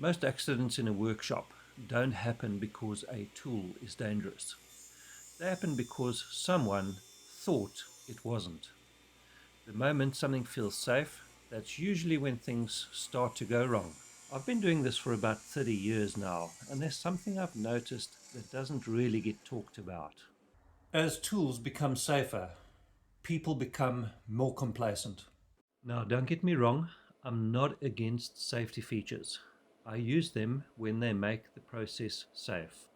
Most accidents in a workshop don't happen because a tool is dangerous. They happen because someone thought it wasn't. The moment something feels safe, that's usually when things start to go wrong. I've been doing this for about 30 years now, and there's something I've noticed that doesn't really get talked about. As tools become safer, people become more complacent. Now, don't get me wrong, I'm not against safety features. I use them when they make the process safe.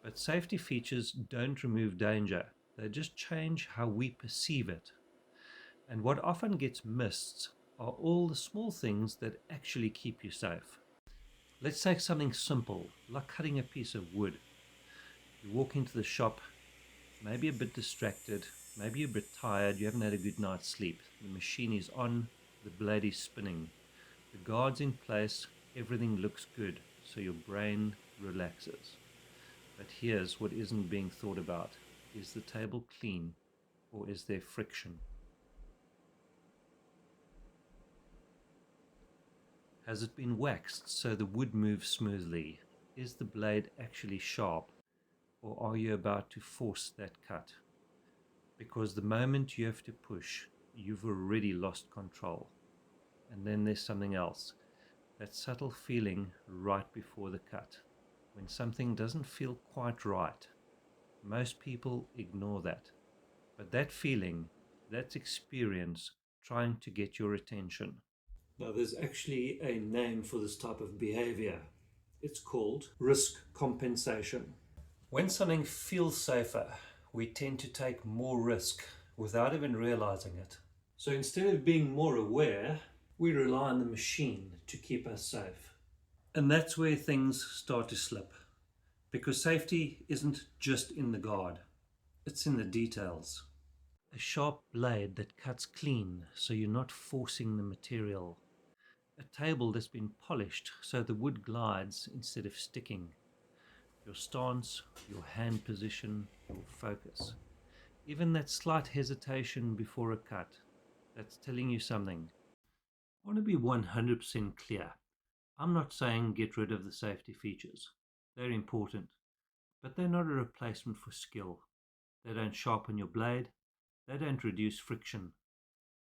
But safety features don't remove danger, they just change how we perceive it. And what often gets missed are all the small things that actually keep you safe. Let's take something simple, like cutting a piece of wood. You walk into the shop, maybe a bit distracted, maybe a bit tired, you haven't had a good night's sleep. The machine is on, the blade is spinning. The guard's in place, everything looks good, so your brain relaxes. But here's what isn't being thought about. Is the table clean, or is there friction? Has it been waxed so the wood moves smoothly? Is the blade actually sharp, or are you about to force that cut? Because the moment you have to push, you've already lost control. And then there's something else, that subtle feeling right before the cut, when something doesn't feel quite right. Most people ignore that, but that feeling, that experience trying to get your attention. Now, there's actually a name for this type of behavior. It's called risk compensation. When something feels safer, we tend to take more risk without even realizing it. So instead of being more aware, we rely on the machine to keep us safe. And that's where things start to slip. Because safety isn't just in the guard, it's in the details. A sharp blade that cuts clean so you're not forcing the material. A table that's been polished so the wood glides instead of sticking. Your stance, your hand position, your focus. Even that slight hesitation before a cut, that's telling you something. I want to be 100% clear. I'm not saying get rid of the safety features. They're important, but they're not a replacement for skill. They don't sharpen your blade. They don't reduce friction.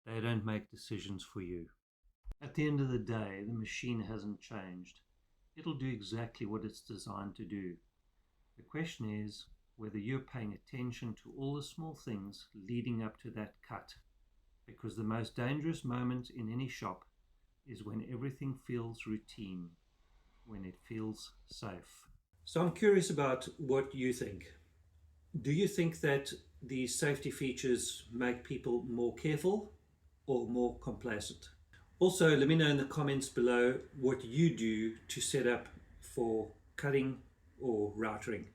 They don't make decisions for you. At the end of the day, the machine hasn't changed. It'll do exactly what it's designed to do. The question is whether you're paying attention to all the small things leading up to that cut. Because the most dangerous moment in any shop is when everything feels routine, when it feels safe. So I'm curious about what you think. Do you think that these safety features make people more careful or more complacent? Also, let me know in the comments below what you do to set up for cutting or routering.